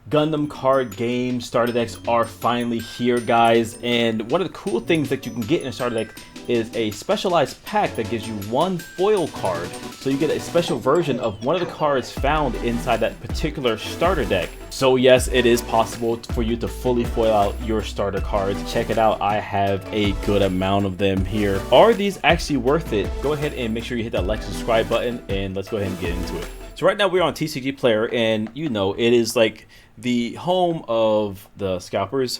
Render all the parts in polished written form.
Gundam Card game starter decks are finally here, guys, and one of the cool things that you can get in a starter deck is a specialized pack that gives you one foil card, so you get a special version of one of the cards found inside that particular starter deck. So yes, it is possible for you to fully foil out your starter cards. Check it out, I have a good amount of them here. Are these actually worth it? Go ahead and make sure you hit that like, subscribe button, and let's go ahead and get into it. So right now we're on TCG Player, and you know, it is like the home of the scalpers.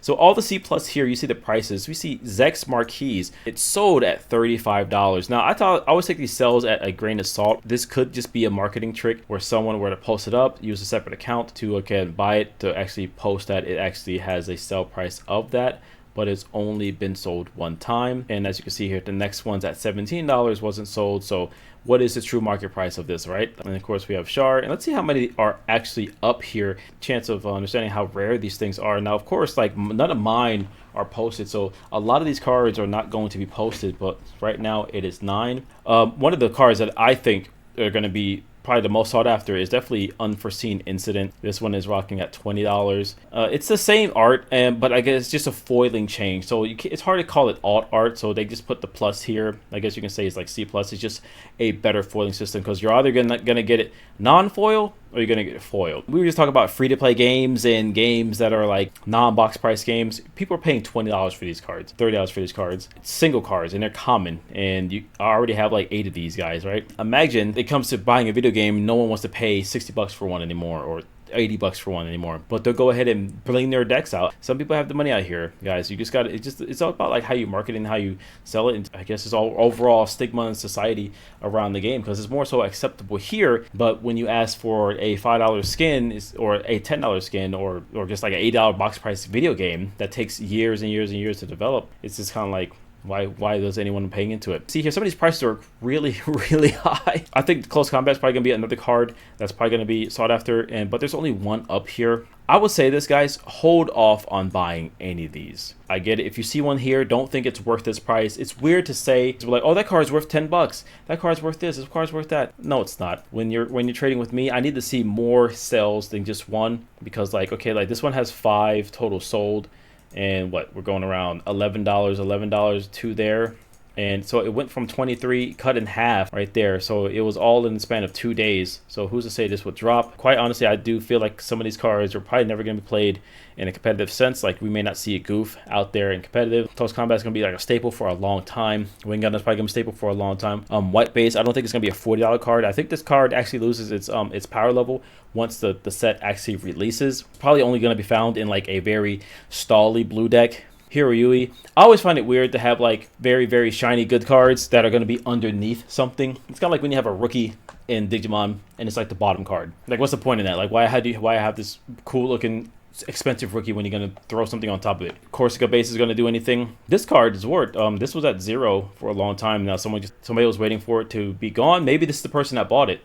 So all the C plus here, you see the prices. We see Zex Marquise. It's sold at $35. Now I always take these sales at a grain of salt. This could just be a marketing trick where someone were to post it up, use a separate account to buy it, to actually post that it actually has a sell price of that, but it's only been sold one time. And as you can see here, the next one's at $17, wasn't sold. So what is the true market price of this, right? And of course we have Shard, and let's see how many are actually up here. Chance of understanding how rare these things are. Now, of course, like none of mine are posted, so a lot of these cards are not going to be posted, but right now it is 9. One of the cards that I think are going to be probably the most sought after is definitely Unforeseen Incident. This one is rocking at $20. It's the same art, but I guess it's just a foiling change, so it's hard to call it alt art, so they just put the plus here. I guess you can say it's like C plus. It's just a better foiling system, because you're either gonna get it non-foil or you're gonna get it foiled. We were just talking about free-to-play games and games that are like non-box price games. People are paying $20 for these cards, $30 for these cards. It's single cards, and they're common, and you already have like 8 of these guys, right? Imagine it comes to buying a video game, no one wants to pay $60 for one anymore, or $80 for one anymore, but they'll go ahead and bring their decks out. Some people have the money out here, guys. You just got it's all about like how you market and how you sell it, and I guess it's all overall stigma in society around the game, because it's more so acceptable here. But when you ask for a $5 skin or a $10 skin, or just like an $8 box price video game that takes years and years and years to develop, it's just kind of like, why is anyone paying into it? See here, some of these prices are really, really high. I think Close Combat is probably gonna be another card that's probably gonna be sought after, but there's only one up here. I would say this, guys, hold off on buying any of these. I get it. If you see one here, don't think it's worth this price. It's weird to say, it's like, oh, that card's worth $10. That card's worth this card's worth that. No, it's not. When you're trading with me, I need to see more sales than just one, because like, okay, like this one has 5 total sold, and what, we're going around $11 to there. And so it went from 23, cut in half right there. So it was all in the span of 2 days. So who's to say this would drop? Quite honestly, I do feel like some of these cards are probably never going to be played in a competitive sense. Like, we may not see a goof out there in competitive. Close Combat is going to be like a staple for a long time. Wing Gundam is probably going to be a staple for a long time. White Base, I don't think it's going to be a $40 card. I think this card actually loses its power level once the set actually releases. Probably only going to be found in like a very stally blue deck. Hero Yui. I always find it weird to have like very, very shiny good cards that are going to be underneath something. It's kind of like when you have a rookie in Digimon and it's like the bottom card. Like, what's the point in that? Like, why I have this cool looking expensive rookie when you're going to throw something on top of it? Corsica Base is going to do anything. This card is worth. This was at 0 for a long time now. Somebody was waiting for it to be gone. Maybe this is the person that bought it.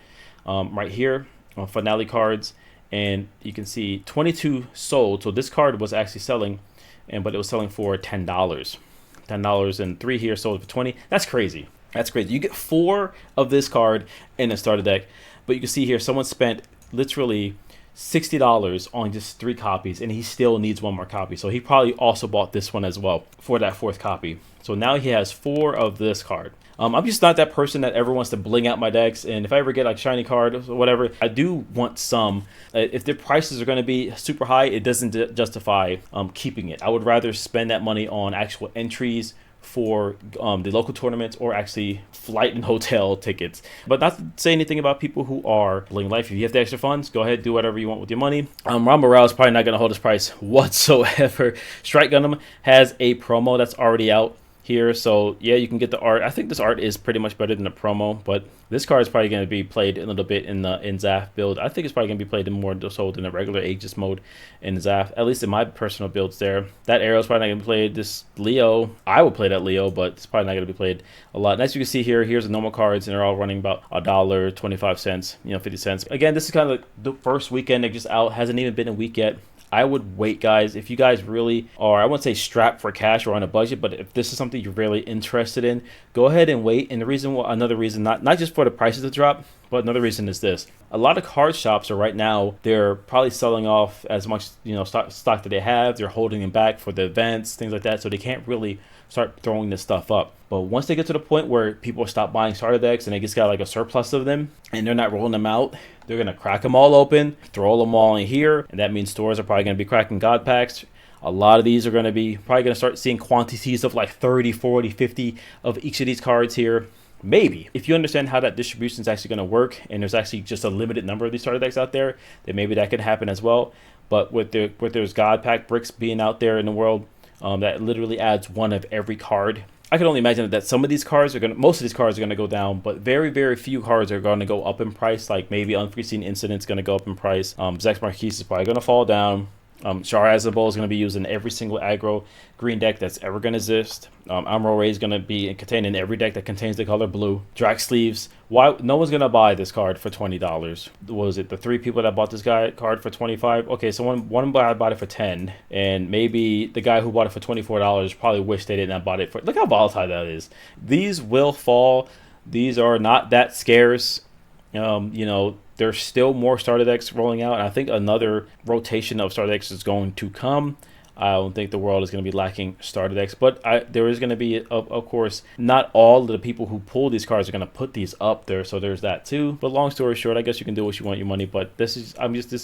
Right here on Finale cards, and you can see 22 sold. So this card was actually selling, but it was selling for $10, and 3 here sold for 20. That's crazy. That's crazy. You get 4 of this card in a starter deck, but you can see here someone spent literally $60 on just 3 copies, and he still needs 1 more copy. So he probably also bought this one as well for that 4th copy. So now he has 4 of this card. I'm just not that person that ever wants to bling out my decks, and if I ever get like shiny card or whatever, I do want some. If the prices are going to be super high, it doesn't justify keeping it. I would rather spend that money on actual entries for the local tournaments, or actually flight and hotel tickets. But not to say anything about people who are bling life. If you have the extra funds, go ahead, do whatever you want with your money. Ron Morale is probably not going to hold his price whatsoever. Strike Gundam has a promo that's already out here, so yeah, you can get the art. I think this art is pretty much better than the promo, but this card is probably going to be played a little bit in Zaf build. I think it's probably going to be played in more so than a regular Aegis mode in Zaf, at least in my personal builds there. That Arrow is probably not going to be played. This Leo, I will play that Leo, but it's probably not going to be played a lot. And as you can see here, here's the normal cards, and they're all running about $1, 25 cents, 50 cents. Again, this is kind of the first weekend. They're just out. Hasn't even been a week yet. I would wait, guys. If you guys really are, I wouldn't say strapped for cash or on a budget, but if this is something you're really interested in, go ahead and wait. And the reason, another reason, not just for the prices to drop, But another reason is this: a lot of card shops are right now, they're probably selling off as much, stock that they have. They're holding them back for the events, things like that, so they can't really start throwing this stuff up. But once they get to the point where people stop buying starter decks and they just got like a surplus of them and they're not rolling them out, they're gonna crack them all open, throw them all in here, and that means stores are probably gonna be cracking God packs. A lot of these are going to be probably going to start seeing quantities of like 30, 40, 50 of each of these cards here. Maybe. If you understand how that distribution is actually going to work, and there's actually just a limited number of these starter decks out there, then maybe that could happen as well. But with those God pack bricks being out there in the world, that literally adds one of every card. I can only imagine that some of these cards most of these cards are going to go down, but very, very few cards are going to go up in price. Like maybe Unforeseen Incident's going to go up in price. Zex Marquise is probably going to fall down. Char Azabul is going to be used in every single aggro green deck that's ever going to exist. Amro Ray is going to be contained in every deck that contains the color blue. Drax Sleeves. Why? No one's going to buy this card for $20. What was it? The 3 people that bought this card for $25? Okay, so one guy bought it for $10. And maybe the guy who bought it for $24 probably wished they didn't have bought it for... Look how volatile that is. These will fall. These are not that scarce. There's still more starter decks rolling out, and I think another rotation of starter decks is going to come. I don't think the world is going to be lacking starter decks, but there is going to be, of course, not all of the people who pull these cards are going to put these up there, so there's that too. But long story short, I guess you can do what you want your money, but this is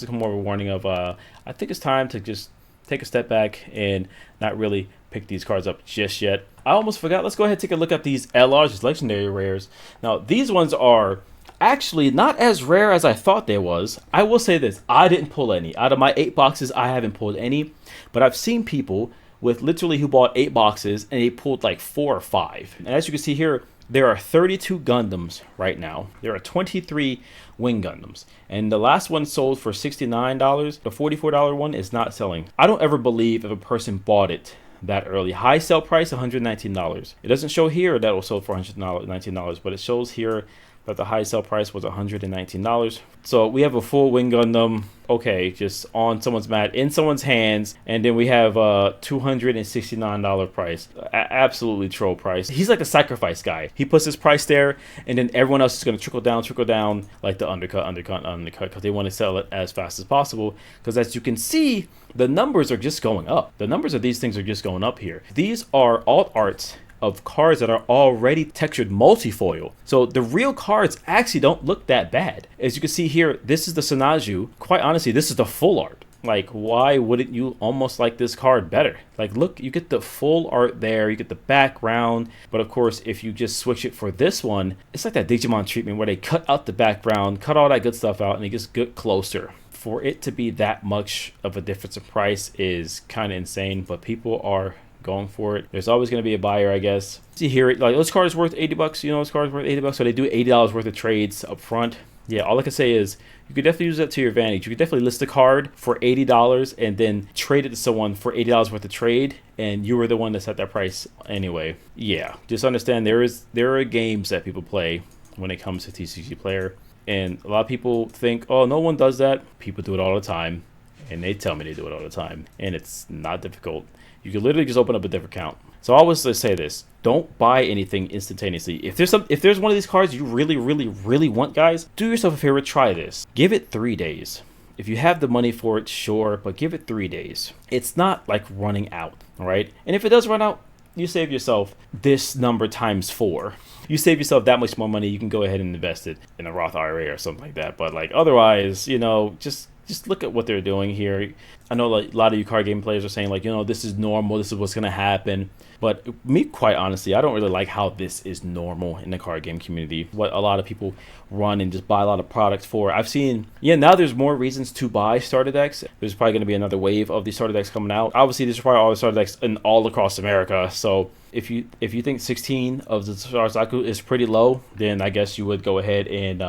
more of a warning of I think it's time to just take a step back and not really pick these cards up just yet. I almost forgot. Let's go ahead and take a look at these LRs, these legendary rares. Now, these ones are actually not as rare as I thought they was. I will say this: I didn't pull any. Out of my 8 boxes, I haven't pulled any. But I've seen people with literally who bought 8 boxes and they pulled like 4 or 5. And as you can see here, there are 32 Gundams right now. There are 23 Wing Gundams. And the last one sold for $69. The $44 one is not selling. I don't ever believe if a person bought it that early. High sell price, $119. It doesn't show here that it was sold for $119, but it shows here that the high sell price was $119. So we have a full Wing Gundam, okay, just on someone's mat, in someone's hands, and then we have a $269 price. Absolutely troll price. He's like a sacrifice guy. He puts his price there, and then everyone else is going to trickle down, like the undercut, because they want to sell it as fast as possible. Because as you can see, the numbers are just going up. The numbers of these things are just going up here. These are alt arts of cards that are already textured multifoil. So the real cards actually don't look that bad. As you can see here, this is the Sanaju. Quite honestly, this is the full art. Like, why wouldn't you almost like this card better? Like, look, you get the full art there, you get the background, but of course, if you just switch it for this one, it's like that Digimon treatment where they cut out the background, cut all that good stuff out, and they just get closer. For it to be that much of a difference in price is kind of insane, but people are going for it. There's always going to be a buyer, I guess. See here, like, this card is worth $80. This card is worth $80, so they do $80 worth of trades up front. Yeah, all I can say is you could definitely use that to your advantage. You could definitely list a card for $80 and then trade it to someone for $80 worth of trade, and you were the one that set that price anyway. Yeah, just understand there are games that people play when it comes to TCG Player, and a lot of people think, oh, no one does that. People do it all the time, and they tell me they do it all the time, and it's not difficult. You can literally just open up a different account. So I always say this: don't buy anything instantaneously. If there's one of these cards you really, really, really want, guys, do yourself a favor, try this. Give it 3 days. If you have the money for it, sure, but give it 3 days. It's not like running out, all right? And if it does run out, you save yourself this number times 4. You save yourself that much more money, you can go ahead and invest it in a Roth IRA or something like that. But like otherwise, just look at what they're doing here. I know like a lot of you card game players are saying like, this is normal, this is what's going to happen. But me, quite honestly, I don't really like how this is normal in the card game community. What a lot of people run and just buy a lot of products for. I've seen, now there's more reasons to buy starter decks. There's probably going to be another wave of these starter decks coming out. Obviously, there's probably all the starter decks in all across America. So if you think 16 of the Sarasaku is pretty low, then I guess you would go ahead and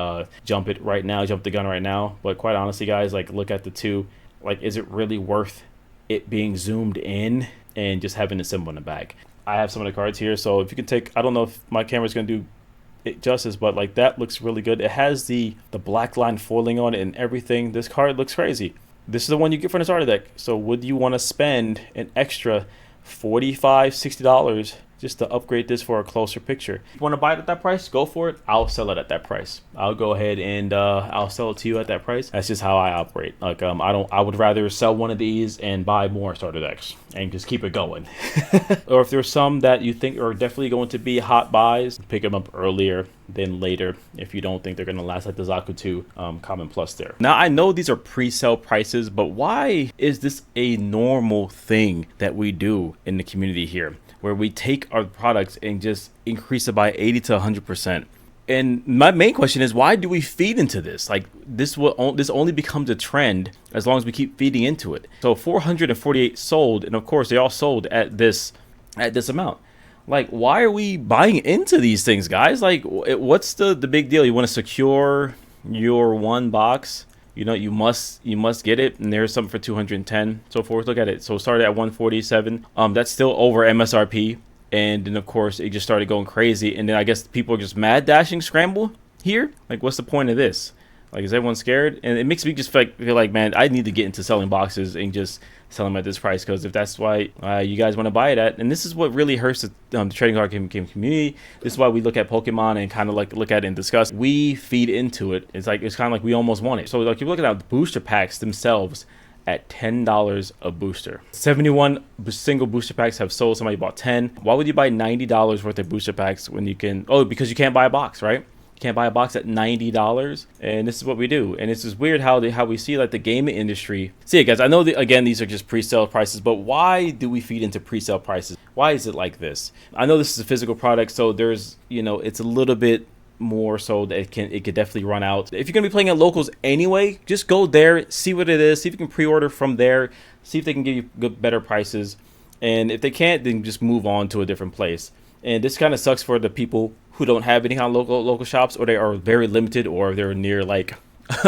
jump the gun right now. But quite honestly, guys, like, look at the two. Like, is it really worth it being zoomed in and just having the symbol in the back? I have some of the cards here, so if you can take, I don't know if my camera's going to do it justice, but like that looks really good. It has the black line foiling on it and everything. This card looks crazy. This is the one you get from the starter deck. So would you want to spend an extra $45, $60 just to upgrade this for a closer picture. If you want to buy it at that price, go for it. I'll sell it at that price. I'll go ahead and I'll sell it to you at that price. That's just how I operate. Like I would rather sell one of these and buy more starter decks and just keep it going. Or if there's some that you think are definitely going to be hot buys, pick them up earlier than later if you don't think they're going to last, like the Zaku 2 Common Plus there. Now I know these are pre-sale prices, but why is this a normal thing that we do in the community here, where we take our products and just increase it by 80 to 100%? And my main question is, why do we feed into this? Like this only becomes a trend as long as we keep feeding into it. So 448 sold, and of course they all sold at this amount. Like, why are we buying into these things, guys? Like, what's the big deal? You want to secure your one box? You know, you must get it, and there's something for 210, so forth. Look at it. So it started at 147. That's still over MSRP, and then of course it just started going crazy. And then I guess people are just mad dashing scramble here. Like, what's the point of this? Like, is everyone scared? And it makes me just feel like, man, I need to get into selling boxes and just sell them at this price, because if that's why you guys want to buy it at, and this is what really hurts the trading card game community. This is why we look at Pokemon and kind of like look at it and discuss. We feed into it. It's kind of like we almost want it. So like you're looking at the booster packs themselves at $10 a booster. 71 single booster packs have sold. Somebody bought 10. Why would you buy $90 worth of booster packs when you can? Oh, because you can't buy a box, right? Can't buy a box at $90, and this is what we do. And it's just weird how we see like the gaming industry. See, guys, I know that again these are just pre-sale prices, but why do we feed into pre-sale prices? Why is it like this? I know this is a physical product, so there's, you know, it's a little bit more so that it could definitely run out. If you're gonna be playing at locals anyway, just go there, see what it is, see if you can pre-order from there, see if they can give you good, better prices, and if they can't, then just move on to a different place. And this kind of sucks for the people who don't have any kind of local shops, or they are very limited, or they're near like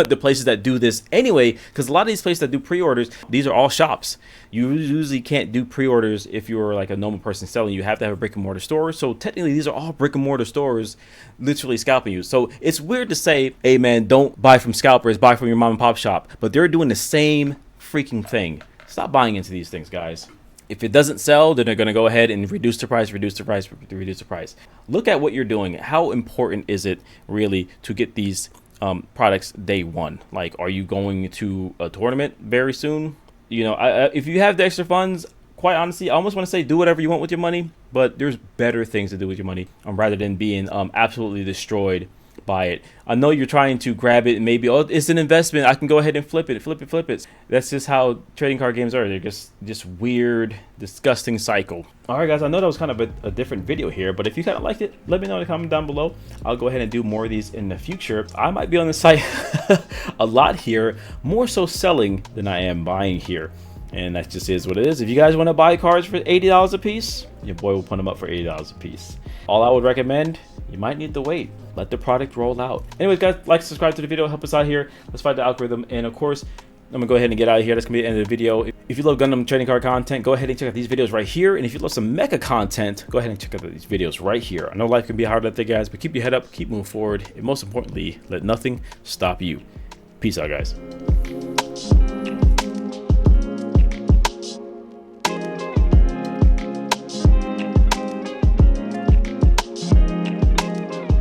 the places that do this anyway, because a lot of these places that do pre-orders, these are all shops. You usually can't do pre-orders if you're like a normal person selling. You have to have a brick and mortar store. So technically these are all brick and mortar stores literally scalping you. So it's weird to say, hey man, don't buy from scalpers, buy from your mom and pop shop, but they're doing the same freaking thing. Stop buying into these things, guys. If it doesn't sell, then they're going to go ahead and reduce the price. Look at what you're doing. How important is it really to get these products day one? Like, are you going to a tournament very soon? You know, if you have the extra funds, quite honestly, I almost want to say do whatever you want with your money, but there's better things to do with your money rather than being absolutely destroyed by it. I know you're trying to grab it and maybe, oh, it's an investment, I can go ahead and flip it. That's just how trading card games are. They're just weird, disgusting cycle. All right, guys, I know that was kind of a different video here, but if you kind of liked it, let me know in the comment down below. I'll go ahead and do more of these in the future. I might be on the site a lot here, more so selling than I am buying here. And that just is what it is. If you guys want to buy cards for $80 a piece, your boy will put them up for $80 a piece. All I would recommend, you might need to wait. Let the product roll out. Anyways, guys, like, subscribe to the video, help us out here. Let's fight the algorithm. And of course, I'm gonna go ahead and get out of here. That's gonna be the end of the video. If you love Gundam trading card content, go ahead and check out these videos right here. And if you love some mecha content, go ahead and check out these videos right here. I know life can be hard out there, guys, but keep your head up, keep moving forward, and most importantly, let nothing stop you. Peace out, guys.